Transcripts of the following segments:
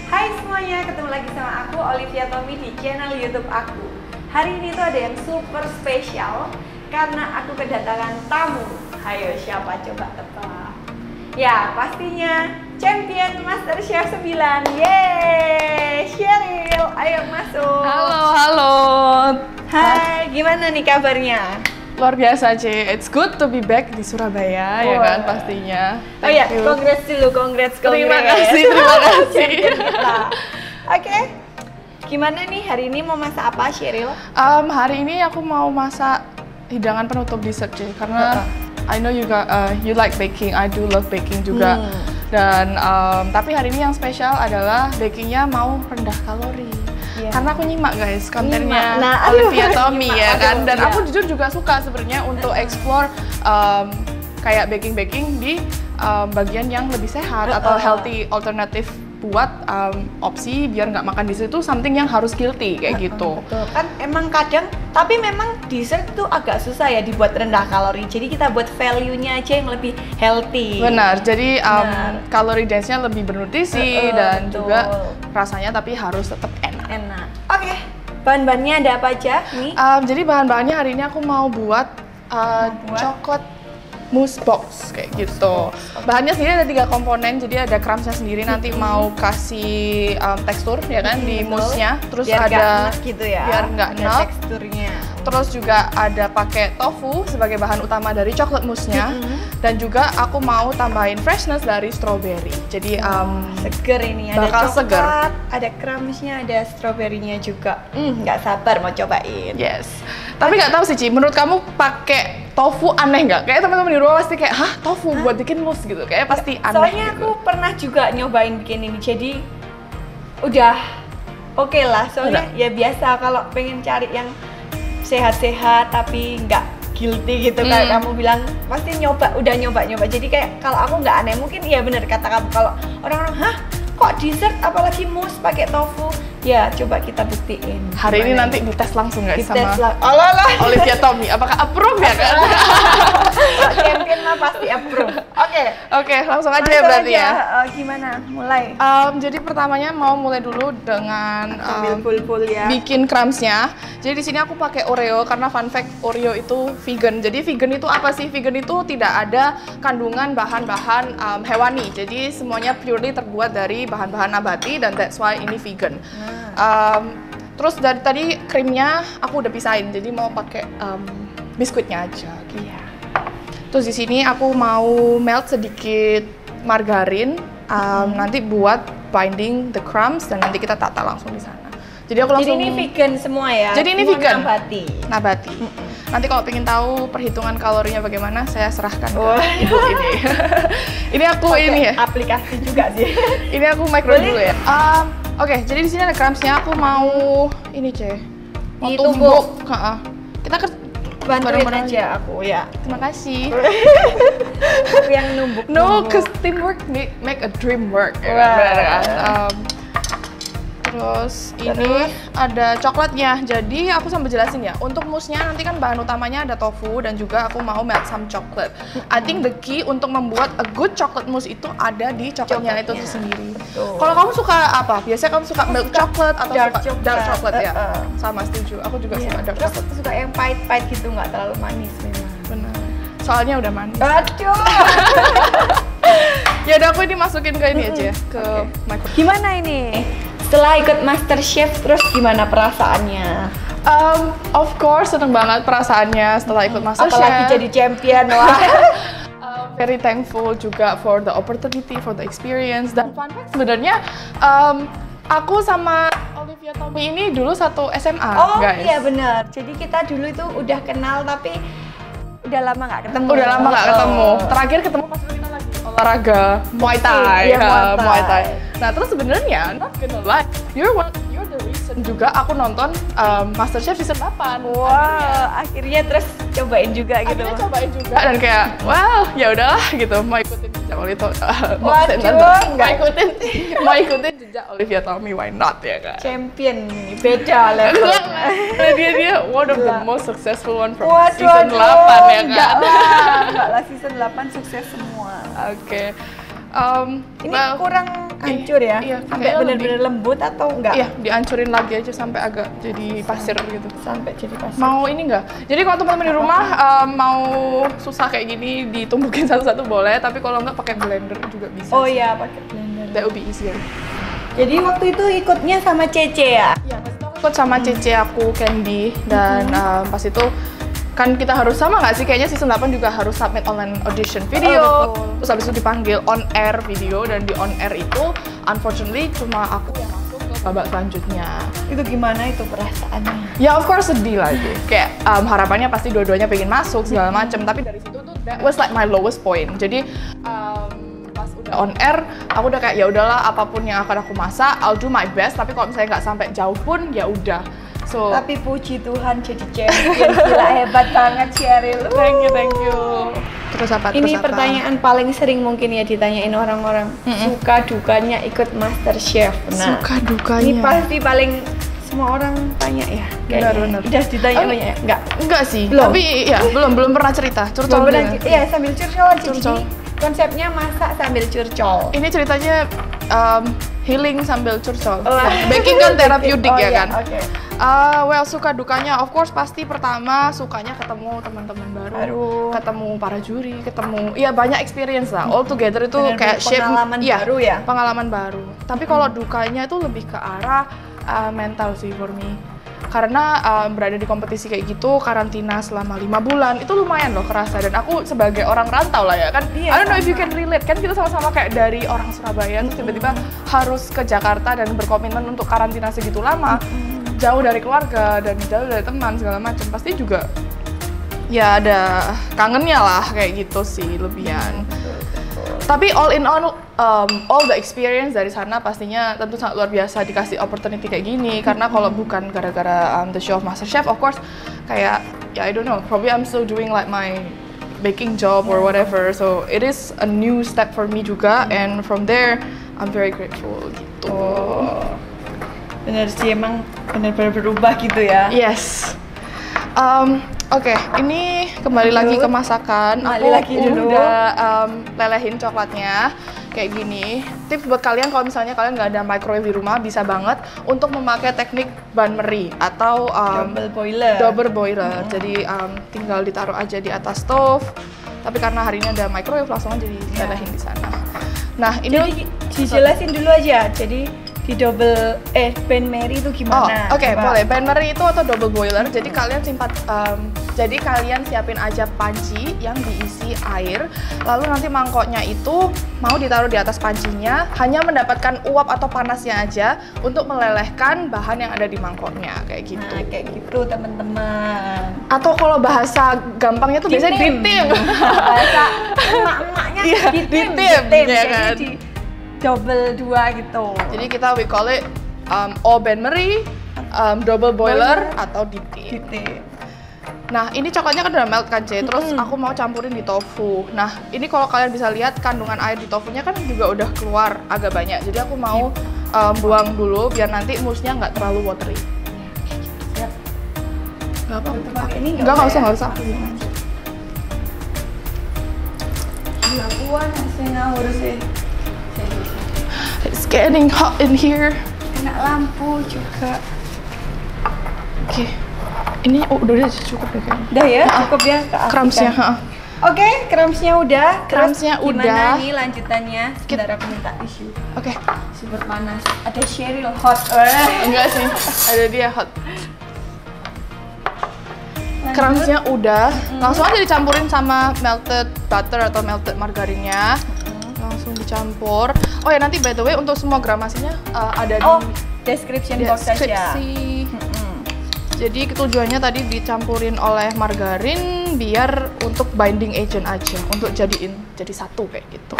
Hai semuanya, ketemu lagi sama aku Olivia Tommy di channel YouTube aku. Hari ini tuh ada yang super spesial karena aku kedatangan tamu. Hayo, siapa coba tebak? Ya, pastinya champion MasterChef 9. Yeay, Sheryl, ayo masuk. Halo. Hai, gimana nih kabarnya? Luar biasa, C. It's good to be back di Surabaya, ya kan, pastinya. Oh ya, congrats dulu, congrats. Terima kasih. Champion kita. Oke, gimana nih hari ini mau masak apa, Sheryl? Hari ini aku mau masak hidangan penutup dessert, C. Karena I know you like baking, I do love baking juga. Dan tapi hari ini yang spesial adalah bakingnya mau rendah kalori. Karena aku nyimak guys kontennya Olivia Tommy ya kan, dan aku jujur juga suka sebenarnya untuk explore kayak baking di bagian yang lebih sehat atau healthy alternatif buat opsi biar nggak makan dessert itu something yang harus guilty kayak gitu. Betul. Kan emang kadang, tapi memang dessert tuh agak susah ya dibuat rendah kalori. Jadi kita buat value-nya aja yang lebih healthy. Benar. Jadi kalori dense-nya lebih bernutrisi dan juga rasanya tapi harus tetap enak. Oke. Bahan-bahannya ada apa aja nih? Jadi bahan-bahannya hari ini aku mau buat coklat mousse box kayak gitu. Bahannya sendiri ada 3 komponen, jadi ada crumbs-nya sendiri nanti mau kasih tekstur ya kan di mousse-nya. Terus biar ada gitu ya. Biar nggak enak teksturnya. Terus juga ada pakai tofu sebagai bahan utama dari coklat mousse-nya. Dan juga aku mau tambahin freshness dari strawberry. Jadi seger ini, ada bakal coklat, seger. ada crumbs-nya, ada strawberry-nya juga. Nggak sabar mau cobain. Yes. Tapi nggak tahu sih, Ci, menurut kamu pakai tofu aneh nggak? Kayak teman-teman di rumah pasti kayak, hah, tofu buat bikin mousse gitu. Kayak pasti aneh. Soalnya gitu. aku pernah juga nyobain bikin ini, jadi udah oke lah. Soalnya ya biasa kalau pengen cari yang sehat-sehat tapi nggak guilty gitu kayak kamu bilang, pasti udah nyoba. Jadi kayak kalau aku nggak aneh, mungkin iya bener kata kamu, kalau orang-orang, hah, kok dessert apalagi mousse pakai tofu? Ya, coba kita buktiin. Hari ini nanti dites langsung guys sama Alah. Olivia Tommy. Apakah approve ya kan? Champion mah pasti approve. Oke, langsung aja ya berarti ya. Gimana? Mulai. Jadi pertamanya mau mulai dulu dengan Ambil full ya. bikin crumbs-nya. Jadi di sini aku pakai Oreo karena fun fact Oreo itu vegan. Jadi vegan itu apa sih? Vegan itu tidak ada kandungan bahan-bahan hewani. Jadi semuanya purely terbuat dari bahan-bahan nabati dan that's why ini vegan. Terus dari tadi krimnya aku udah pisahin, jadi mau pakai biskuitnya aja. Iya. Terus di sini aku mau melt sedikit margarin, nanti buat binding the crumbs dan nanti kita tata langsung di sana. Jadi aku langsung. Jadi ini vegan semua ya? Jadi ini semua vegan. Nabati. Nanti kalau pengen tahu perhitungan kalorinya bagaimana, saya serahkan ke ibu ini. Ini aku ini ya. Aplikasi juga sih. Ini aku micro dulu ya. Oke, jadi di sini ada crumbs-nya. Aku mau ini, C. Mau tumbuk. Kita bantuin bareng-bareng aja aku ya. Terima kasih. Aku yang numbuk. No, cause teamwork make a dream work. Terus ini ada coklatnya. Jadi aku sambil jelasin ya. Untuk mousse-nya nanti kan bahan utamanya ada tofu dan juga aku mau melt some chocolate. I think the key untuk membuat a good chocolate mousse itu ada di coklatnya itu sendiri. Kalau kamu suka apa? Biasanya kamu suka milk chocolate atau dark chocolate ya? Sama, setuju. Aku juga suka dark chocolate. Aku suka yang pahit-pahit gitu, nggak terlalu manis memang. Benar. Soalnya udah manis. Aduh. Ya udah, aku ini masukin ke ini aja ya, ke microwave. Gimana ini? Setelah ikut MasterChef, terus gimana perasaannya? Of course, seneng banget perasaannya setelah ikut MasterChef. Apalagi jadi champion, wah. Very thankful juga for the opportunity, for the experience. Dan fun fact sebenarnya, aku sama Olivia Tommy ini dulu satu SMA, guys. Oh iya benar. Jadi kita dulu itu udah kenal, tapi udah lama nggak ketemu. Terakhir ketemu pas kita lagi olahraga Muay Thai. Muay Thai. Nah, terus sebenarnya not gonna lie, you're the reason juga aku nonton MasterChef season 8. Wow, akhirnya terus cobain juga gitu. Akhirnya cobain juga dan kayak, wow, ya udahlah gitu, mau ikutin jejak mau ikutin jejak Olivia Tommy, why not ya kan? Champion nih, beda level. dia one of the most successful one from season 8 ya kan? Enggak lah, season 8 sukses semua. Oke. Ini kurang hancur ya? Iya, Sampai kayaknya benar-benar lembut atau enggak? Iya, dihancurin lagi aja sampai agak jadi pasir gitu. Sampai jadi pasir. Mau ini enggak? Jadi kalau teman-teman di rumah mau susah kayak gini ditumbukin satu-satu boleh, tapi kalau enggak pakai blender juga bisa. Oh sih. iya, pakai blender. That would be easier. Jadi waktu itu ikutnya sama Cece ya? Iya, pas itu aku ikut sama Cece aku, Candy, dan pas itu kan kita harus sama nggak sih? Kayaknya season 8 juga harus submit online audition video, terus habis itu dipanggil on air video, dan di on air itu unfortunately cuma aku yang masuk ke babak selanjutnya. Itu gimana itu perasaannya? Ya of course sedih lagi, kayak harapannya pasti dua-duanya pengen masuk segala macam, tapi dari situ tuh that was like my lowest point. Jadi pas udah on air, aku udah kayak ya udahlah apapun yang akan aku masak, I'll do my best. Tapi kalau misalnya nggak sampai jauh pun ya udah. So, tapi puji Tuhan jadi champion, gila hebat banget Sheryl. Thank you. Terus apa? Ini pertanyaan paling sering mungkin ya ditanyain orang-orang. Suka dukanya ikut MasterChef. Nah, suka dukanya. Ini pasti paling semua orang tanya ya. Benar. Udah ditanya banyak ya? Enggak sih. Belum. Tapi ya belum pernah cerita. Curcol. Iya, sambil curcol. Jadi konsepnya masak sambil curcol. Ini ceritanya healing sambil curcol. Baking kan terapeutik ya kan. Okay. Well, suka dukanya, of course pasti pertama sukanya ketemu teman-teman baru, ketemu para juri, ya banyak experience lah. All together itu kayak shape baru ya. Pengalaman baru. Tapi kalau dukanya itu lebih ke arah mental sih for me. Karena berada di kompetisi kayak gitu, karantina selama 5 bulan, itu lumayan loh kerasa. Dan aku sebagai orang rantau lah ya kan, I don't know if you can relate, kan kita sama-sama kayak dari orang Surabaya, terus tiba-tiba harus ke Jakarta dan berkomitmen untuk karantina segitu lama, jauh dari keluarga dan jauh dari teman segala macam, pasti juga ya ada kangennya lah kayak gitu sih lebihan. Tapi all in all the experience dari sana pastinya tentu sangat luar biasa dikasih opportunity kayak gini. Karena kalau bukan gara-gara the show of MasterChef, of course kayak ya I don't know, probably I'm still doing like my baking job or whatever. So it is a new step for me juga, and from there I'm very grateful gitu. Bener sih, emang bener-bener berubah gitu ya. Yes. Oke, ini kembali lagi ke masakan. Aku udah lelehin coklatnya kayak gini. Tips buat kalian kalau misalnya kalian nggak ada microwave di rumah, bisa banget untuk memakai teknik bain-marie atau double boiler. Jadi tinggal ditaruh aja di atas stove. Tapi karena hari ini ada microwave, langsung aja dilelehin di sana. Nah, ini dijelasin dulu aja. Jadi di double bain-marie itu gimana? Oke, boleh. Bain-marie itu atau double boiler. Jadi kalian siapin aja panci yang diisi air. Lalu nanti mangkoknya itu mau ditaruh di atas pancinya, hanya mendapatkan uap atau panasnya aja untuk melelehkan bahan yang ada di mangkoknya kayak gitu. Nah, kayak gitu teman-teman. Atau kalau bahasa gampangnya tuh biasanya ditim. Bahasa emak-emaknya ditim ya kan? Jadi double 2 gitu. Jadi we call it bain-marie, double boiler atau ditim. Nah, ini coklatnya kan udah melt kan, C. Terus aku mau campurin di tofu. Nah, ini kalau kalian bisa lihat kandungan air di tofunya kan juga udah keluar agak banyak. Jadi aku mau buang dulu biar nanti mousse-nya nggak terlalu watery. Siap. Nggak apa-apa. Ini nggak usah. Gila kuat sih ngawur sih. It's getting hot in here. Kena lampu juga. Oke. Ini udah cukup ya kayaknya. Udah ya, cukup ya. Crumbs-nya, Oke, crumbs-nya udah. Crumbs-nya udah. Gimana nih lanjutannya? Sebentar aku minta tisu. Oke. Super panas. Ada Sheryl hot. Enggak sih, ada dia hot. Crumbs-nya udah. Langsung aja dicampurin sama melted butter atau melted margarinnya. Langsung dicampur. Oh ya, nanti by the way untuk semua gramasinya ada di description box aja. Jadi tujuannya tadi dicampurin oleh margarin biar untuk binding agent aja, untuk jadi satu kayak gitu.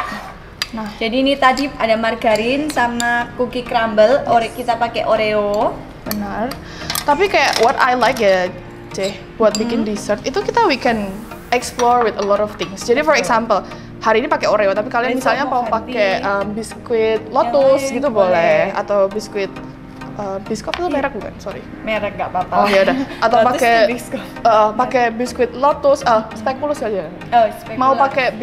Nah, jadi ini tadi ada margarin sama cookie crumble, kita pakai Oreo. Benar. Tapi kayak what I like ya, buat bikin dessert itu we can explore with a lot of things. Jadi for example, hari ini pakai Oreo, tapi kalian misalnya mau pakai biskuit Lotus gitu boleh, atau biskuit itu merek bukan? Sorry. Merek nggak apa-apa. Oh ya udah. Atau pakai biskuit Lotus, spekulus aja. Spekulus. Mau pakai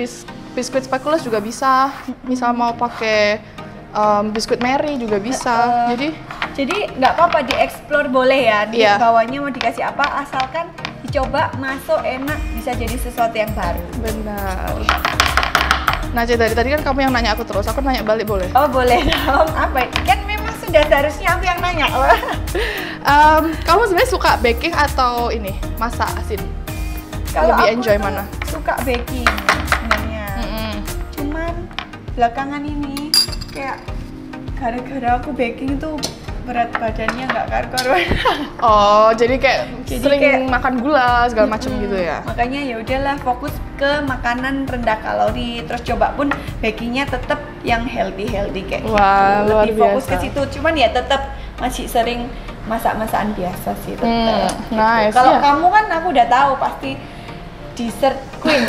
biskuit spekulus juga bisa. Misal mau pakai biskuit Mary juga bisa. Jadi nggak apa-apa dieksplor boleh ya. Di Iya. bawahnya mau dikasih apa asalkan dicoba masuk enak bisa jadi sesuatu yang baru. Benar. Nah, tadi kan kamu yang nanya aku terus, aku nanya balik boleh? Oh boleh dong. Apa? Kan memang sudah seharusnya aku yang nanya loh. Kamu sebenarnya suka baking atau ini masak asin? Kalau Lebih aku enjoy tuh mana? suka baking sebenarnya. Cuman belakangan ini kayak gara-gara aku baking itu berat badannya nggak karu-karuan. Oh, jadi kayak Jadi sering kayak- makan gula segala macam gitu ya? Makanya ya udahlah fokus ke makanan rendah kalori. Terus coba pun bakingnya tetap yang healthy kayak Wah, gitu. luar Lebih fokus biasa. ke situ. Cuman ya tetap masih sering masak-masakan biasa sih tetap. Nice, Kalau ya. kamu kan aku udah tahu pasti dessert queen.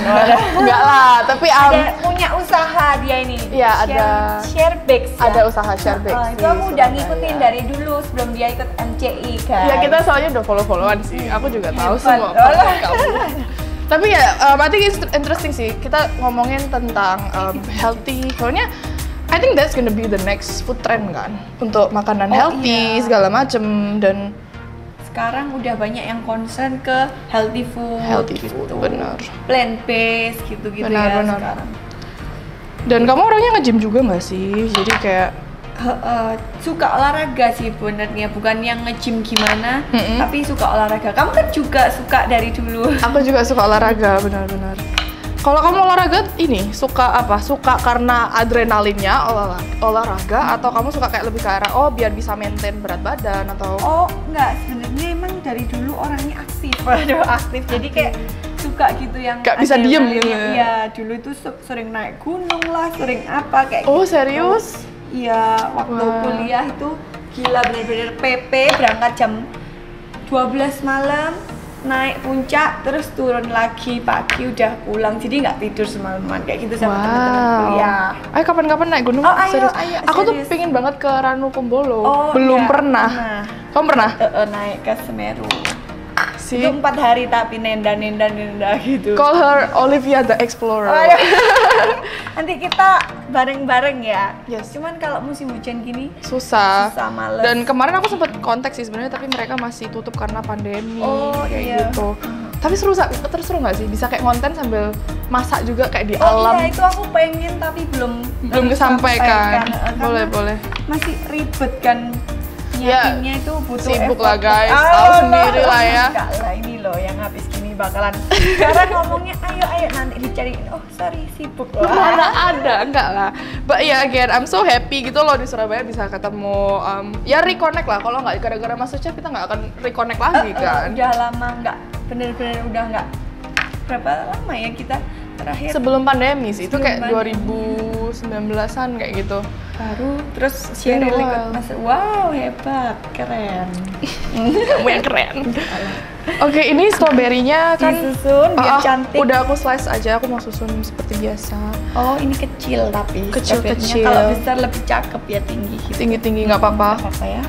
Enggak lah, tapi Ada punya usaha dia ini. Iya, ada. Share Bakes ya. ada usaha share bakes Itu di aku udah Surabaya. ngikutin dari dulu sebelum dia ikut MCI kan. Ya kita soalnya udah follow-followan sih, aku juga tahu Hebat. semua konten kamu. Tapi ya, I think it's interesting sih, kita ngomongin tentang healthy, soalnya I think that's gonna be the next food trend kan, untuk makanan healthy iya. segala macem dan Sekarang udah banyak yang concern ke healthy food. healthy gitu. food, benar. Plant based gitu-gitu Benar, ya benar. sekarang. Dan kamu orangnya nge-gym juga nggak sih? Jadi kayak Suka olahraga sih benernya, bukan yang nge-gym gimana, Mm-mm. tapi suka olahraga. Kamu kan juga suka dari dulu. aku juga suka olahraga, benar-benar. Kalau kamu olahraga ini suka apa? Suka karena adrenalinnya olahraga atau kamu suka kayak lebih ke arah biar bisa maintain berat badan atau Oh enggak, sebenarnya emang dari dulu orangnya aktif. Waduh, aktif. Jadi kayak suka gitu yang Nggak bisa diem gitu ya? Iya, dulu itu sering naik gunung lah, sering apa kayak Oh, gitu. serius? Iya, waktu Wah. kuliah itu gila bener-bener PP berangkat jam 12 malam, naik puncak terus turun lagi pagi udah pulang. Jadi nggak tidur semalaman kayak gitu sama teman-teman kuliah. Ayo kapan-kapan naik gunung? Oh, ayo, Serius. ayo, Aku tuh serius. pingin banget ke Ranu Kumbolo. Oh, Belum iya, pernah. pernah. Kamu pernah? Naik ke Semeru. Si Itu 4 hari tapi nenda gitu. call her Olivia the Explorer. Oh, iya. Nanti kita bareng-bareng ya. Yes. Cuman kalau musim hujan gini Susah. susah, males. Dan kemarin aku sempet kontak sih sebenarnya, tapi mereka masih tutup karena pandemi Oh, kayak iya. gitu. Tapi terus seru nggak sih? Bisa kayak konten sambil masak juga kayak di Oh alam. iya, itu aku pengen tapi belum kesampaikan. Karena Boleh. masih ribet kan. Ya, Nyiapinnya itu butuh sibuk effort. lah, guys. Ah, Tahu sendiri lah ya. Enggak lah, ini loh yang habis gini bakalan sekarang ngomongnya ayo nanti dicariin. Oh sorry sibuk loh. Mana ada, enggak lah. But yeah, again, I'm so happy gitu loh di Surabaya bisa ketemu, ya reconnect lah. Kalau nggak gara-gara MasterChef kita nggak akan reconnect lagi kan. Udah lama nggak, bener-bener udah nggak. Berapa lama ya kita terakhir? Sebelum pandemi sih, itu kayak Sebelum 2019-an kayak gitu. Baru terus Cheryl Wow. ikut masuk. Wow hebat, keren. Kamu yang keren. Oke, ini stroberinya kan Disusun biar cantik. Udah aku slice aja, aku mau susun seperti biasa. Oh ini kecil tapi Kecil-kecil. strawberry-nya. Kalau besar lebih cakep ya, tinggi gitu. Tinggi-tinggi nggak apa-apa. Nggak apa-apa ya.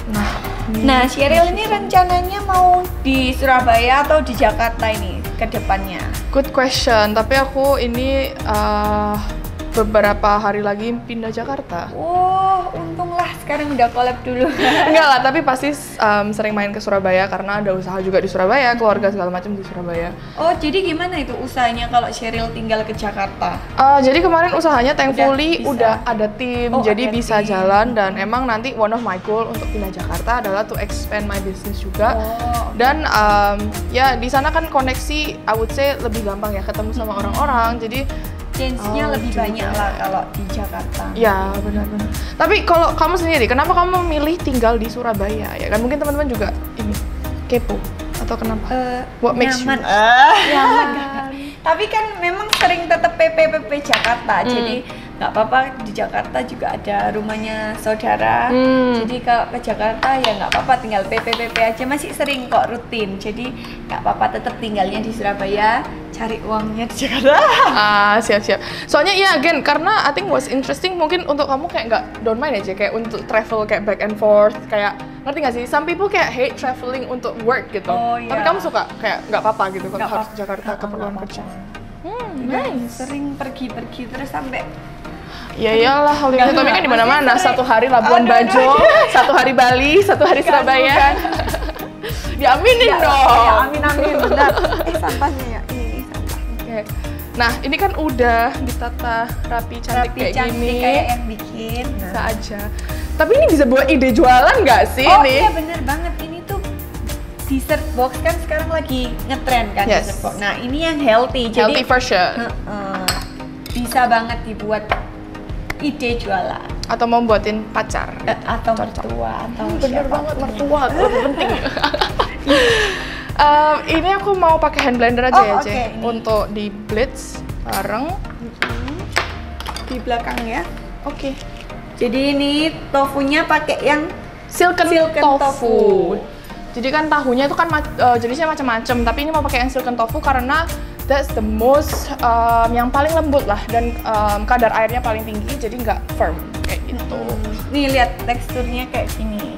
Nah, Nah Cheryl ini rencananya mau di Surabaya atau di Jakarta ini ke depannya? good question. Tapi aku ini beberapa hari lagi pindah Jakarta. Oh untunglah sekarang udah collab dulu. Enggak lah, tapi pasti sering main ke Surabaya karena ada usaha juga di Surabaya, keluarga segala macam di Surabaya. Oh jadi gimana itu usahanya kalau Cheryl tinggal ke Jakarta? Jadi kemarin usahanya thankfully bisa. udah ada tim, Oh, jadi ada bisa tim. jalan dan emang nanti one of my goal untuk pindah Jakarta adalah to expand my business juga. Oh. Dan ya di sana kan koneksi, I would say lebih gampang ya ketemu sama orang-orang. Jadi Chance-nya Oh, lebih juga. banyak lah kalau di Jakarta. ya benar-benar. Tapi kalau kamu sendiri, kenapa kamu memilih tinggal di Surabaya? Ya kan mungkin teman-teman juga ini kepo atau kenapa? What makes you? Nyaman. Nyaman. Tapi kan memang sering tetap PP Jakarta, jadi nggak apa-apa di Jakarta juga ada rumahnya saudara. Jadi kalau ke Jakarta ya nggak apa-apa, tinggal PP aja, masih sering kok rutin. Jadi nggak apa-apa, tetap tinggalnya di Surabaya, cari uangnya di Jakarta. Siap-siap. Soalnya ya again, karena I think what's interesting mungkin untuk kamu kayak nggak don't mind aja kayak untuk travel kayak back and forth, kayak ngerti nggak sih? Some people kayak hate traveling untuk work gitu. Oh, Tapi iya. kamu suka kayak nggak apa-apa gitu kalau Nggak harus ke apa-apa. Jakarta keperluan Nggak kerja. apa-apa. Nice. Sering pergi-pergi terus sampai Ya iyalah, Holiday Tommy kan di mana-mana. Satu hari Labuan Bajo, satu hari Bali, satu hari Surabaya. Diaminin dong. Ya, amin. Bentar. Sampahnya ya. Ini sampah. Oke. Nah, ini kan udah ditata rapi cantik kayak gini. Kayak yang bikin. Bisa aja. Tapi ini bisa buat ide jualan nggak sih Oh ini? iya bener banget. Ini tuh dessert box kan sekarang lagi ngetren kan dessert box. Nah, ini yang healthy. Healthy version. Bisa banget dibuat ide jualan. Atau mau buatin pacar. Atau mertua atau Bener siapa. banget, mertua lebih penting. Ini aku mau pakai hand blender aja ya, oke, untuk di blitz bareng Di belakang ya. Oke. Jadi ini tofunya pakai yang Silken tofu. tofu. Jadi kan tahunya itu kan jenisnya macam-macam, tapi ini mau pakai yang silken tofu karena that's the most yang paling lembut lah, dan kadar airnya paling tinggi, jadi nggak firm kayak gitu. Nih lihat teksturnya kayak gini.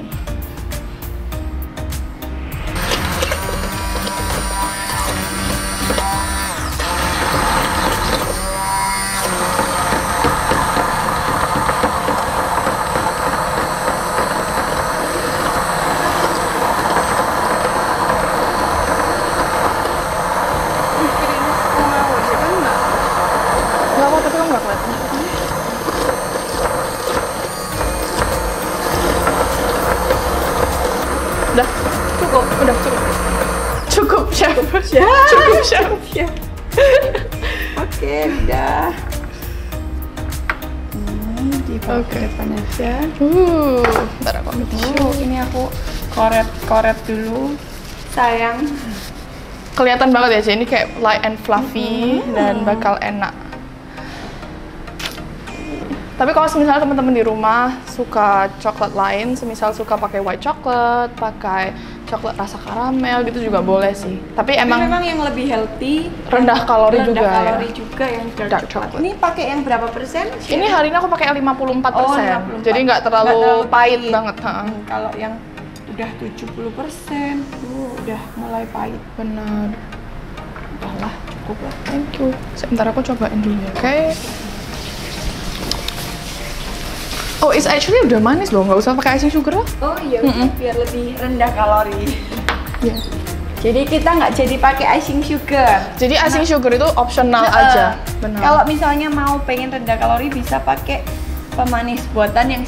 Nggak apa, tapi kamu nggak kelihatan. Udah cukup. Cukup, chef. Cukup, chef. Oke, udah. Ini dibawa ke depan aja. Bentar aku ambil tisu. Ini aku koret dulu. Sayang. Kelihatan banget ya, Ci. Ini kayak light and fluffy dan bakal enak. Tapi kalau misalnya teman-teman di rumah suka coklat lain, semisal suka pakai white chocolate, pakai coklat rasa karamel gitu juga boleh sih. Tapi emang yang lebih healthy, rendah kalori juga ya. juga yang Dark dark chocolate. chocolate. Ini pakai yang berapa persen? Ini hari ini aku pakai 54%. 54. Jadi nggak terlalu pahit banget. Kalau yang udah 70%, udah mulai pahit. Benar. Udahlah, cukup lah. Thank you. Sebentar aku cobain dulu ya. Oke. Oh, it's actually udah manis loh, nggak usah pakai icing sugar lah. Oh iya, biar lebih rendah kalori. Iya. Jadi kita nggak jadi pakai icing sugar. Jadi icing sugar itu optional aja. Benar. Kalau misalnya mau pengen rendah kalori bisa pakai pemanis buatan yang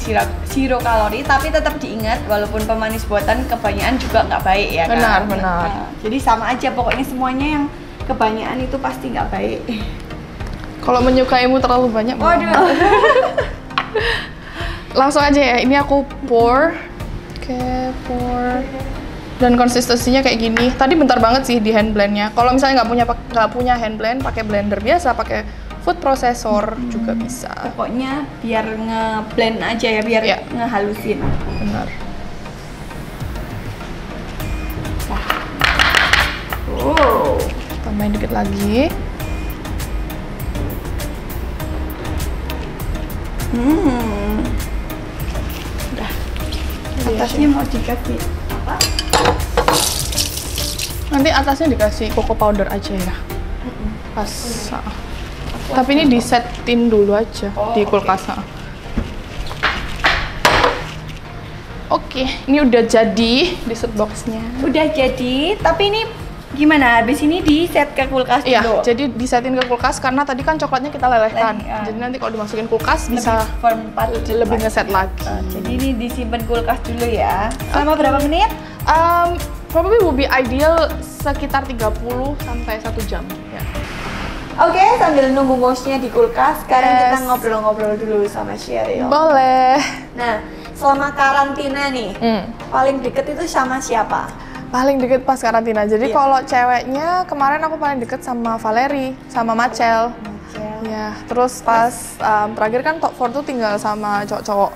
zero kalori, tapi tetap diingat walaupun pemanis buatan kebanyakan juga nggak baik ya kan. Benar. Nah, jadi sama aja pokoknya semuanya yang kebanyakan itu pasti nggak baik. Kalau menyukaimu terlalu banyak. Waduh. Langsung aja ya. Ini aku pour. Oke, pour. Dan konsistensinya kayak gini. Tadi bentar banget sih di hand blendnya. Kalau misalnya nggak punya hand blend, pakai blender biasa, pakai food processor juga bisa. Pokoknya biar nge-blend aja ya, biar ngehalusin. Benar. Oh. Tambahin dikit lagi. Udah. Atasnya mau dikasih apa? Nanti atasnya dikasih cocoa powder aja ya. Pas. Tapi ini disetin dulu aja di kulkas. Oke, ini udah jadi dessert boxnya. Udah jadi, tapi ini gimana? Habis ini di set ke kulkas dulu? Iya, jadi disetin ke kulkas karena tadi kan coklatnya kita lelehkan. Jadi nanti kalau dimasukin kulkas bisa lebih ngeset lagi. Jadi ini disimpan kulkas dulu ya. Selama berapa menit? Probably will be ideal sekitar 30 sampai 1 jam. Ya. Oke, sambil nunggu mouse-nya di kulkas, sekarang kita ngobrol-ngobrol dulu sama Sheryl. Boleh. Nah, selama karantina nih, paling deket itu sama siapa? Paling deket pas karantina. Jadi kalau ceweknya kemarin aku paling deket sama Valerie, sama Macel. Ya, terus pas terakhir kan top 4 tuh tinggal sama cowok-cowok.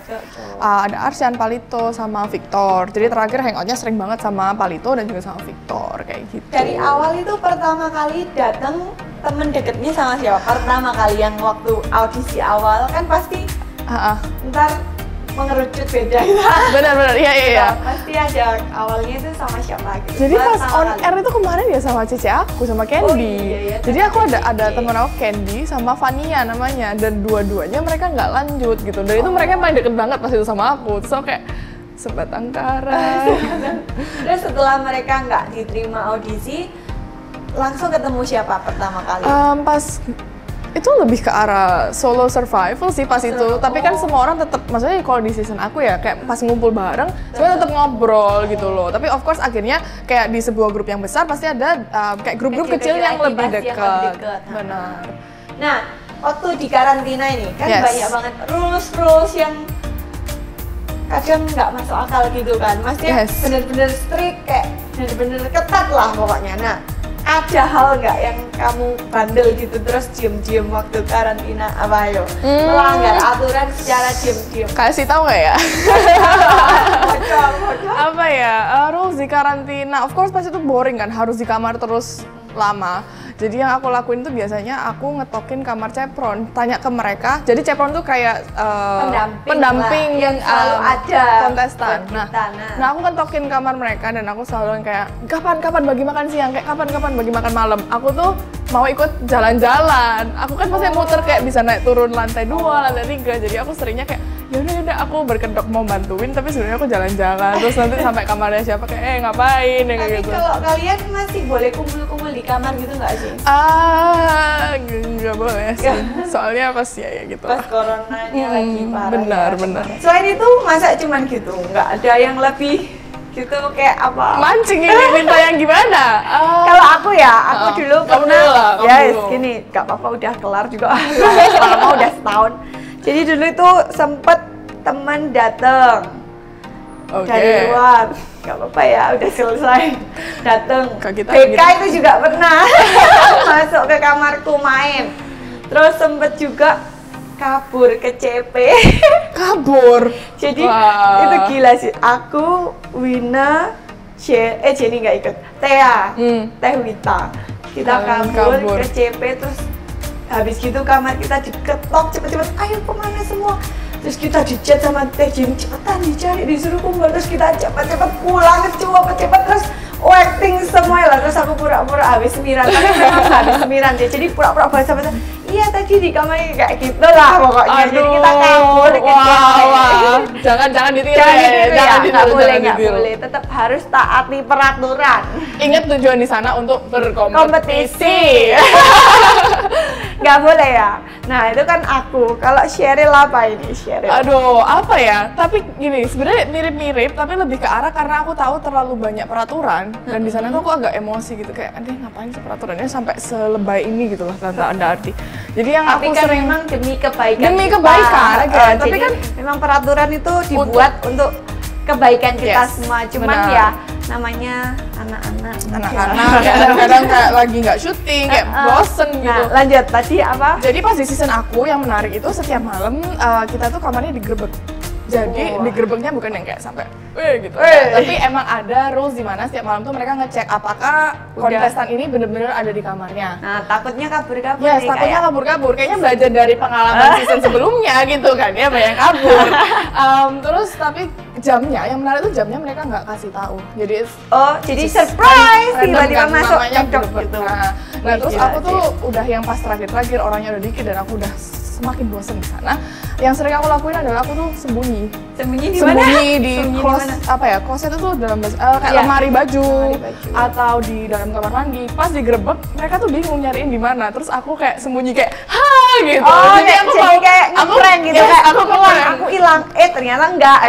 Ada Arsyan, Palito, sama Victor. Jadi terakhir hangoutnya sering banget sama Palito dan juga sama Victor kayak gitu. Dari awal itu pertama kali dateng temen deketnya sama siapa? Pertama kali yang waktu audisi awal kan pasti ntar mengerucut beda. Benar-benar, iya. Pasti ada awalnya itu sama siapa gitu. Jadi pas on air itu kemarin ya sama Cici aku, sama Candy. Oh, iya, Jadi aku ada Cici. teman aku Candy sama Vania namanya, dan dua-duanya mereka nggak lanjut gitu. Dan itu mereka paling deket banget pas itu sama aku. Terus aku kayak sebatang kara. Terus setelah mereka nggak diterima audisi, langsung ketemu siapa pertama kali? Pas itu lebih ke arah solo survival sih pas itu. Tapi kan semua orang tetap, maksudnya kalau di season aku ya kayak pas ngumpul bareng, semuanya tetap ngobrol gitu loh. Tapi of course akhirnya kayak di sebuah grup yang besar pasti ada kayak grup-grup kecil yang lebih dekat. Benar. Nah, waktu di karantina ini kan Yes. banyak banget rules yang kadang nggak masuk akal gitu kan. Maksudnya Yes. bener-bener strict, kayak bener-bener ketat lah pokoknya. Nah, ada hal nggak yang kamu bandel gitu terus diem-diem waktu karantina, apa ayo? Melanggar aturan secara diem-diem. Kasih tahu nggak ya? Bocor. Apa ya, rules di karantina, of course pasti itu boring kan, harus di kamar terus lama. Jadi yang aku lakuin tuh biasanya aku ngetokin kamar Cepron, tanya ke mereka. Jadi Cepron tuh kayak pendamping yang selalu ada kontestan. buat kita. Nah aku ngetokin kamar mereka dan aku selalu kayak kapan bagi makan siang, kayak kapan bagi makan malam. Aku tuh mau ikut jalan-jalan. Aku kan pasti muter kayak bisa naik turun lantai 2, lantai 3. Jadi aku seringnya kayak yaudah aku berkedok mau bantuin, tapi sebenarnya aku jalan-jalan. Terus nanti sampai kamarnya siapa kayak ngapain ya kayak Tapi gitu. kalau kalian masih boleh kumpul-kumpul di kamar gitu nggak sih? Nggak boleh sih. Soalnya pas ya gitu. Pas coronanya lagi parah. Benar, ya. benar. Selain itu masa cuman gitu? Nggak ada yang lebih gitu kayak apa? Mancing ini minta yang gimana? Kalau aku ya, aku dulu kamu pernah dulu lah, kamu ya dulu. gini, nggak apa-apa udah kelar juga. Lama udah setahun. Jadi dulu itu sempet teman dateng dari luar, nggak apa-apa ya, udah selesai dateng. BK itu juga pernah masuk ke kamarku main. Terus sempet juga kabur ke CP. Kabur. Jadi itu gila sih. Aku, Wina, Jenny nggak ikut. Thea, Teh Wita. Kita kabur ke CP, terus habis gitu kamar kita diketok cepet-cepet. Ayo kemana semua? Terus kita di-chat sama Teh Jenny, cepetan dicari, disuruh kumpul. Terus kita cepet-cepet pulang, cepet-cepet terus acting semua lah. Terus aku pura-pura habis semiran, tapi memang habis semiran dia. Jadi pura-pura bahasa-bahasa. Iya tadi di kamar kayak gitu lah pokoknya. Jadi kita kabur ke CP. Jangan ditiru Jangan ditiru, nggak boleh. Tetap harus taati peraturan. Ingat tujuan di sana untuk berkompetisi. Nggak boleh ya. Nah itu kan aku. Kalau Sheryl apa ini Sheryl? Aduh, apa ya? Tapi gini, sebenarnya mirip-mirip, tapi lebih ke arah karena aku tahu terlalu banyak peraturan dan di sana tuh aku agak emosi gitu kayak, aduh ngapain sih peraturannya sampai selebay ini gitu lah tanpa ada arti. Jadi yang tapi aku kan sering memang demi kebaikan. Demi kebaikan, tapi kan memang peraturan itu dibuat untuk kebaikan kita semua. Cuman ya namanya anak-anak kadang-kadang kayak lagi nggak syuting, kayak bosen gitu. Nah, lanjut tadi apa? Jadi pas di season aku yang menarik itu setiap malam kita tuh kamarnya digerebek. Jadi digerebeknya bukan yang kayak sampai gitu. Tapi emang ada rules di mana setiap malam tuh mereka ngecek apakah kontestan ini bener-bener ada di kamarnya. Nah, takutnya kabur-kabur. Ya, takutnya kabur-kabur. Kayaknya belajar dari pengalaman season sebelumnya gitu kan ya, banyak kabur. Terus tapi jamnya, yang menarik tuh jamnya mereka nggak kasih tahu. Jadi jadi surprise tiba-tiba kan, masuk cocok gitu. Nah terus aku tuh udah yang pas terakhir orangnya udah dikit dan aku udah semakin bosen di sana. Yang sering aku lakuin adalah aku tuh sembunyi di mana? Sembunyi di closet itu tuh dalam kayak lemari baju atau di dalam kamar mandi. Pas digerebek mereka tuh bingung nyariin di mana. Terus aku kayak sembunyi kayak gitu. Jadi aku kayak ngeprank gitu, kayak aku keluar, aku hilang. Ternyata enggak.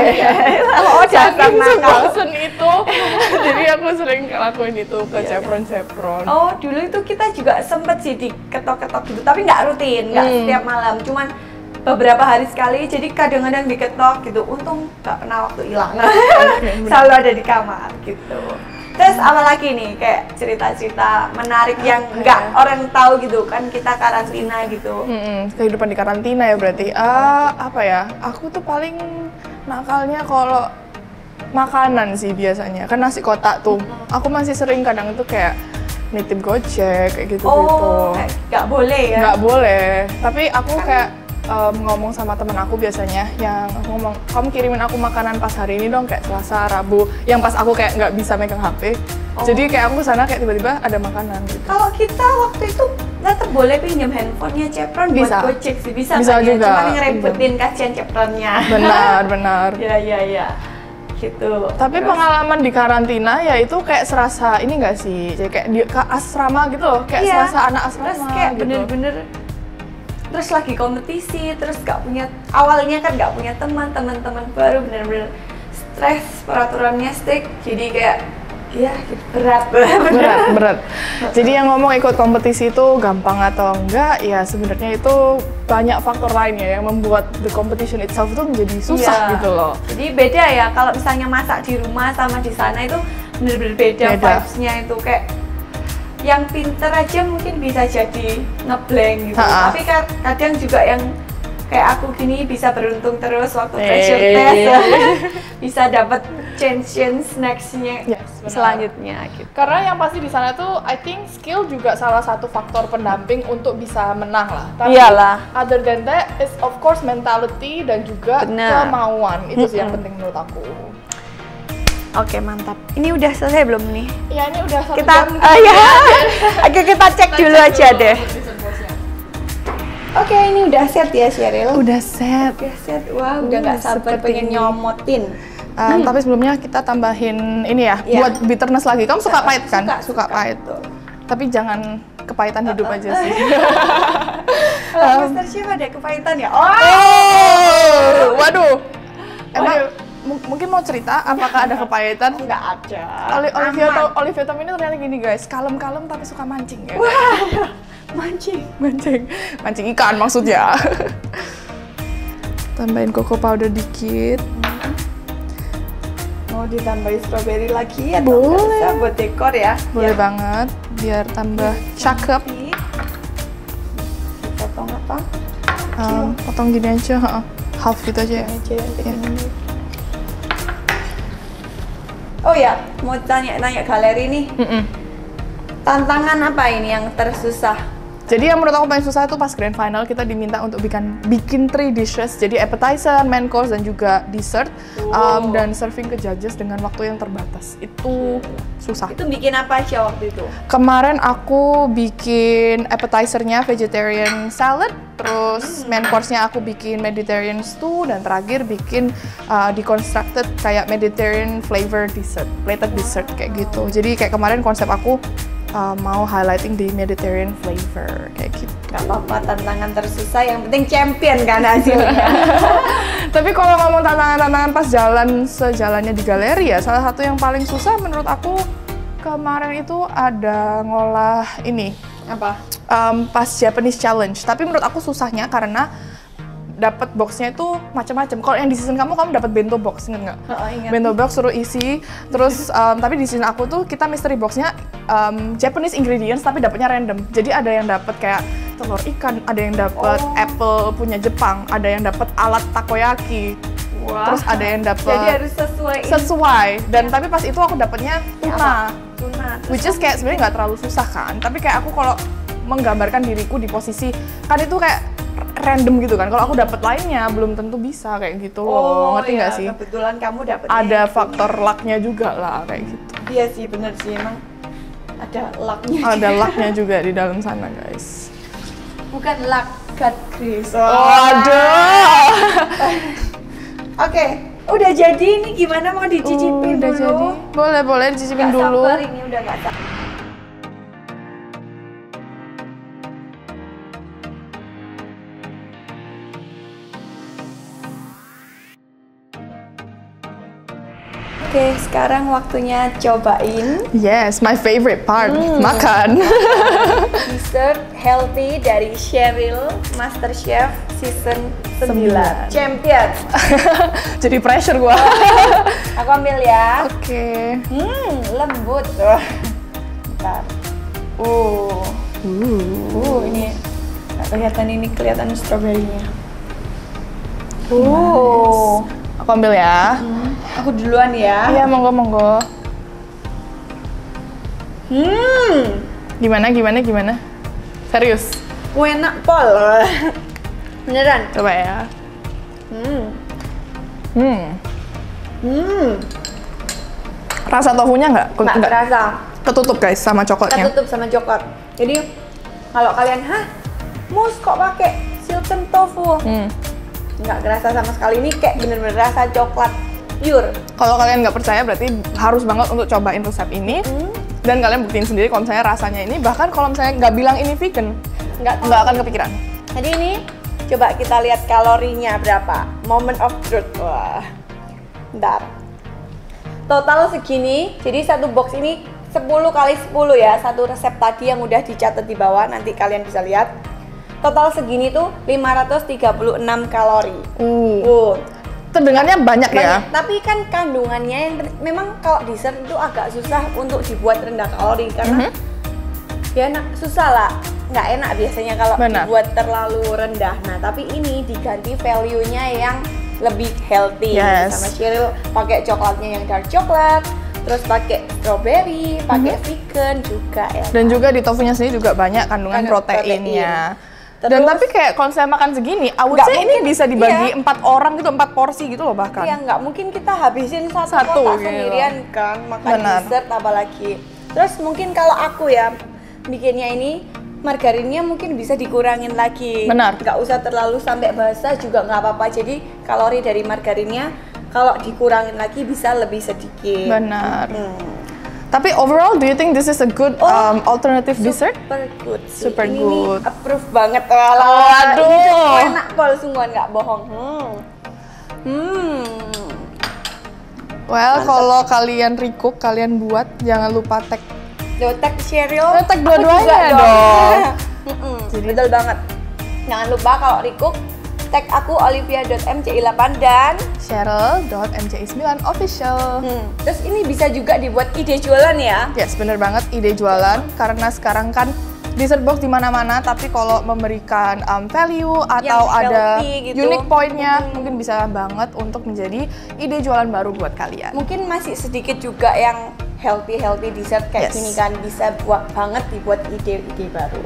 Jangan bosen itu. Jadi aku sering lakuin itu ke Cepron. Oh, dulu itu kita juga sempet sih diketok-ketok gitu, tapi nggak rutin, nggak setiap malam, cuman beberapa hari sekali. Jadi kadang-kadang diketok gitu. Untung nggak pernah waktu hilang. Selalu ada di kamar gitu. Terus apa lagi nih kayak cerita-cerita menarik yang nggak orang tahu gitu kan, kita karantina gitu. Kehidupan di karantina ya berarti. Apa ya? Aku tuh paling nakalnya kalau makanan sih biasanya. Kan nasi kotak tuh. Aku masih sering kadang itu kayak nitip Gojek kayak gitu-gitu. Nggak boleh ya? Nggak boleh. Tapi aku kayak ngomong sama temen aku biasanya, yang aku ngomong, kamu kirimin aku makanan pas hari ini dong, kayak Selasa, Rabu, yang pas aku kayak nggak bisa megang HP. Jadi kayak aku kesana kayak tiba-tiba ada makanan gitu. Kalau kita waktu itu tetap boleh pinjam handphonenya Cepron buat gocek sih, bisa kan ya? Juga. Cuma ngerepotin kasihan Cepronnya. Benar. Ya. Gitu. Tapi pengalaman di karantina ya itu kayak serasa ini nggak sih, jadi kayak di asrama gitu loh, kayak serasa anak asrama. Terus kayak gitu. bener-bener terus lagi kompetisi, terus awalnya kan nggak punya teman-teman baru, bener-bener stres, peraturannya strict, jadi kayak ya berat. Jadi yang ngomong ikut kompetisi itu gampang atau enggak, ya sebenarnya itu banyak faktor lainnya yang membuat the competition itself itu menjadi susah gitu loh. Jadi beda ya, kalau misalnya masak di rumah sama di sana itu bener-bener beda. Vibes-nya itu kayak yang pinter aja mungkin bisa jadi ngeblank gitu. Tapi kadang juga yang kayak aku gini bisa beruntung terus waktu pressure test, bisa dapat chance next-nya selanjutnya gitu. Karena yang pasti di sana tuh I think skill juga salah satu faktor pendamping untuk bisa menang lah. Tapi other than that is of course mentality dan juga kemauan. Itu sih yang penting menurut aku. Oke, mantap. Ini udah selesai belum nih? Ya, ini udah 1 jam. Oke, kita cek dulu aja deh. Oke, ini udah set ya, Sheryl? Udah set. Wah, udah nggak sabar pengen nyomotin. Tapi sebelumnya kita tambahin ini ya, buat bitterness lagi. Kamu suka pahit kan? Suka pahit. Tapi jangan kepahitan hidup aja sih. Master Chef ada kepahitan ya? Waduh. Emang mungkin mau cerita apakah ada kepahitan? Nggak ada. Olivia Tom ini ternyata gini guys, kalem-kalem tapi suka mancing ya. Wah, mancing ikan maksudnya. Tambahin cocoa powder dikit. Mau ditambahin strawberry lagi atau bisa buat dekor ya? Boleh banget, biar tambah cakep. Potong apa? Potong gini aja, half gitu aja ya. Oh ya, mau tanya galeri nih. Tantangan apa ini yang tersusah? Jadi yang menurut aku paling susah itu pas grand final kita diminta untuk bikin 3 dishes. Jadi appetizer, main course dan juga dessert. Dan serving ke judges dengan waktu yang terbatas. Itu susah. Itu bikin apa aja waktu itu? Kemarin aku bikin appetizernya vegetarian salad, terus main course-nya aku bikin Mediterranean stew, dan terakhir bikin deconstructed kayak Mediterranean flavor dessert, plated dessert kayak gitu. Jadi kayak kemarin konsep aku mau highlighting di Mediterranean flavor kayak gitu. Gak apa-apa, tantangan tersusah, yang penting champion kan hasilnya. Tapi kalau ngomong tantangan-tantangan pas sejalannya di galeri ya, salah satu yang paling susah menurut aku kemarin itu ada ngolah ini. Apa? Pas Japanese challenge. Tapi menurut aku susahnya karena dapat boxnya itu macam-macam. Kalau yang di season kamu dapat bento box, inget nggak? Ingat. Bento box suruh isi, terus tapi di season aku tuh kita mystery boxnya Japanese ingredients tapi dapatnya random. Jadi ada yang dapat kayak telur ikan, ada yang dapat apple punya Jepang, ada yang dapat alat takoyaki. Terus ada yang dapat. Jadi harus sesuai. Dan tapi pas itu aku dapatnya tuna. Which is kayak sebenarnya nggak terlalu susah kan. Tapi kayak aku kalau menggambarkan diriku di posisi kan itu kayak random gitu kan. Kalau aku dapat lainnya belum tentu bisa kayak gitu loh. Ngerti nggak sih? Kebetulan kamu dapetnya. Ada faktor luck-nya juga lah kayak gitu. Iya sih, bener sih, emang ada luck-nya. Ada luck-nya juga di dalam sana guys. Bukan luck, God grace. Waduh. Oke, udah jadi ini gimana, mau dicicipin udah dulu? Jadi. Boleh dicicipin dulu. Sabar, ini udah gak sabar. Oke, sekarang waktunya cobain. Yes, my favorite part, makan. Dessert healthy dari Sheryl, Master Chef season 9. Champion. Jadi pressure gua. Aku ambil ya. Oke. Lembut. Bentar. Ini nggak kelihatan, ini kelihatan stroberinya. Nice. Aku ambil ya. Aku duluan ya. Iya, monggo. Gimana? Serius? Enak pol. Beneran. Coba ya. Rasa tofunya nggak Terasa. ketutup guys sama coklatnya. Ketutup sama coklat. Jadi kalau kalian, mus kok pakai silken tofu? Nggak kerasa sama sekali. Ini kayak bener-bener rasa coklat pure. Kalau kalian nggak percaya berarti harus banget untuk cobain resep ini. Dan kalian buktiin sendiri kalau misalnya rasanya ini, bahkan kalau misalnya nggak bilang ini vegan, nggak akan kepikiran. Jadi ini coba kita lihat kalorinya berapa. Moment of truth. Wah. Bentar. Total segini. Jadi satu box ini 10 kali 10 ya. Satu resep tadi yang udah dicatat di bawah, nanti kalian bisa lihat. Total segini tuh 536 kalori. Terdengarnya banyak ya. Tapi kan kandungannya yang memang kalau dessert itu agak susah untuk dibuat rendah kalori karena ya susah lah, nggak enak biasanya kalau dibuat terlalu rendah. Nah tapi ini diganti value-nya yang lebih healthy. Sama Cheryl pakai coklatnya yang dark coklat, terus pakai strawberry, pakai vegan juga ya. Dan juga di tofunya sendiri juga banyak kandungan proteinnya. Dan tapi kayak kalau saya makan segini, awalnya ini bisa dibagi 4 orang gitu, 4 porsi gitu loh bahkan. Iya, nggak mungkin kita habisin satu kotak sendirian kan, makan dessert apalagi. Terus mungkin kalau aku ya bikinnya ini, margarinnya mungkin bisa dikurangin lagi. Nggak usah terlalu sampai basah juga nggak apa-apa. Jadi kalori dari margarinnya kalau dikurangin lagi bisa lebih sedikit. Tapi overall, do you think this is a good alternative dessert? Super good. Good. Ini approve banget. Aduh. Ini enak pol sungguhan, nggak bohong. Well, kalau kalian recook, kalian buat, jangan lupa tag Cheryl. Tag dua-duanya dong. Betul banget. Jangan lupa kalau recook, tag aku olivia.mci8 dan Cheryl.mci9 official. Terus ini bisa juga dibuat ide jualan ya? Yes, bener banget ide jualan karena sekarang kan dessert box di mana-mana, tapi kalau memberikan value atau ada gitu, unique pointnya mungkin bisa banget untuk menjadi ide jualan baru buat kalian. Mungkin masih sedikit juga yang healthy dessert kayak gini kan, bisa banget dibuat ide-ide baru.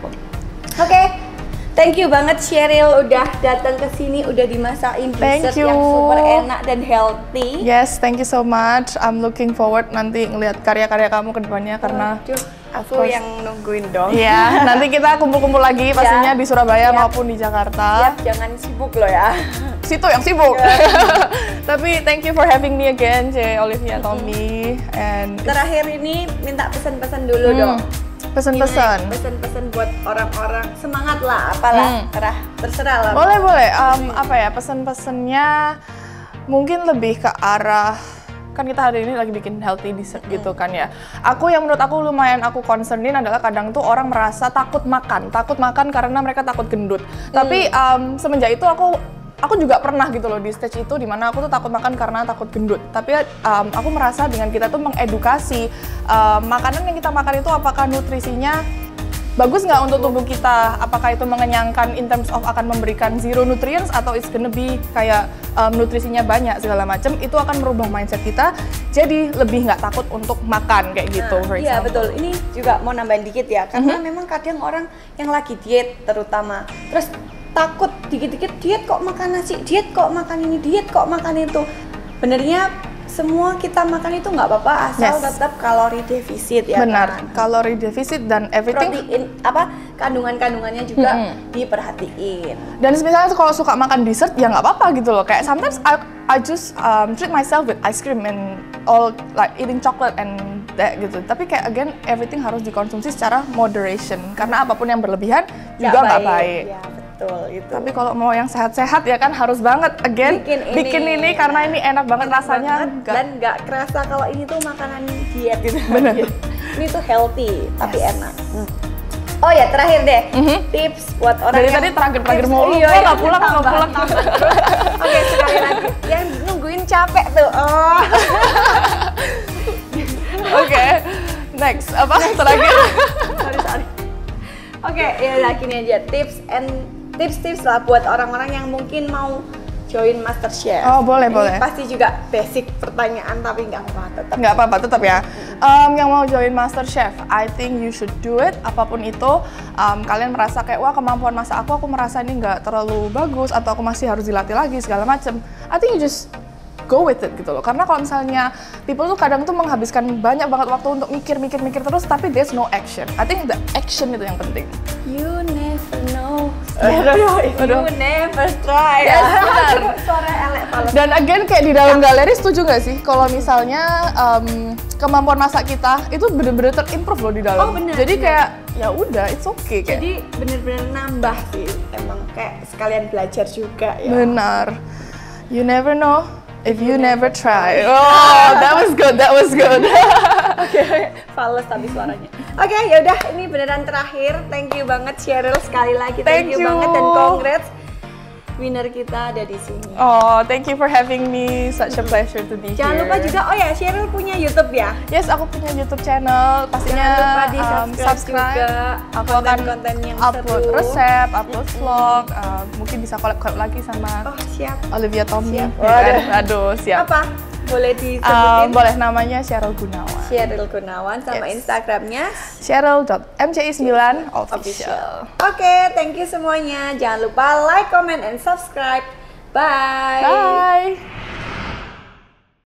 Oke. Thank you banget Cheryl udah datang ke sini, udah dimasakin dessert yang super enak dan healthy. Yes, thank you so much. I'm looking forward nanti ngelihat karya-karya kamu ke depannya karena aku yang nungguin dong. Iya, nanti kita kumpul-kumpul lagi pastinya di Surabaya maupun di Jakarta. Jangan sibuk loh ya. Situ yang sibuk. Tapi thank you for having me again, Olivia Tommy. And terakhir ini minta pesan-pesan dulu dong. Pesan-pesan buat orang-orang, semangat lah, apalah, terserah lah. Boleh. Apa ya, pesan-pesannya mungkin lebih ke arah, kan kita hari ini lagi bikin healthy dessert gitu kan ya. Yang menurut aku lumayan aku concernin adalah kadang tuh orang merasa takut makan karena mereka takut gendut. Tapi semenjak itu aku juga pernah gitu loh di stage itu dimana aku tuh takut makan karena takut gendut. Tapi aku merasa dengan kita tuh mengedukasi makanan yang kita makan itu apakah nutrisinya bagus nggak untuk tubuh kita, apakah itu mengenyangkan in terms of akan memberikan zero nutrients atau it's gonna be kayak nutrisinya banyak segala macam, itu akan merubah mindset kita jadi lebih nggak takut untuk makan kayak gitu. Iya betul, ini juga mau nambahin dikit ya, karena memang kadang orang yang lagi diet terutama terus takut dikit-dikit diet kok makan nasi, diet kok makan ini, diet kok makan itu. Benernya semua kita makan itu nggak apa-apa asal tetap kalori defisit ya. Benar, kalori defisit dan everything. Protein kandungannya juga diperhatiin. Dan misalnya kalau suka makan dessert ya nggak apa-apa gitu loh. Kayak sometimes I just treat myself with ice cream and all like eating chocolate and that gitu. Tapi kayak again everything harus dikonsumsi secara moderation karena apapun yang berlebihan juga nggak baik. Ya, betul itu. Tapi kalau mau yang sehat-sehat ya kan harus banget bikin ini karena ini enak banget rasanya dan nggak kerasa kalau ini tuh makanan diet gitu. Bener. Ini tuh healthy tapi enak. Oh ya terakhir deh tips buat orang dari tadi terakhir mau pulang. Oke sekali lagi yang nungguin capek tuh. Oke, next apa terakhir? Sorry. Oke, ya gini aja tips lah buat orang-orang yang mungkin mau join MasterChef. Oh, boleh, Ini boleh. pasti juga basic pertanyaan tapi nggak apa-apa tetap. Nggak apa-apa, tetap ya. Yang mau join MasterChef, I think you should do it. Apapun itu, kalian merasa kayak, wah kemampuan masak aku merasa ini nggak terlalu bagus, atau aku masih harus dilatih lagi, segala macem. I think you just go with it gitu loh. Karena kalau misalnya people tuh kadang tuh menghabiskan banyak banget waktu untuk mikir terus, tapi there's no action. I think the action itu yang penting. You never know. You never try. Yes, benar. Suara elek banget. Dan again kayak di dalam galeri, setuju nggak sih kalau misalnya kemampuan masak kita itu bener-bener terimprove loh di dalam. Oh, bener, jadi bener. kayak ya udah, it's okay kayak. Jadi bener-bener nambah sih. Emang kayak sekalian belajar juga ya. Benar. You never know if you never try. Oh, that was good. Oke, fals tapi suaranya. Oke, yaudah ini beneran terakhir. Thank you banget Cheryl sekali lagi. Thank you banget dan congrats. Winner kita ada di sini. Oh, thank you for having me. Such a pleasure to be Jangan here. lupa juga, oh ya, Cheryl punya YouTube ya? Yes, aku punya YouTube channel. Pastinya Jangan lupa di subscribe juga. Aku akan Konten-konten yang upload seru. resep, upload vlog. Mungkin bisa collab lagi sama Oh, siap. Olivia Tommy. Siap. Ya kan? Aduh, siap. Apa? Boleh disebutin? Boleh, namanya Cheryl Gunawan. Cheryl Gunawan sama Yes. Instagramnya Cheryl.mci9official. Oke, thank you semuanya. Jangan lupa like, comment, and subscribe. Bye. Bye.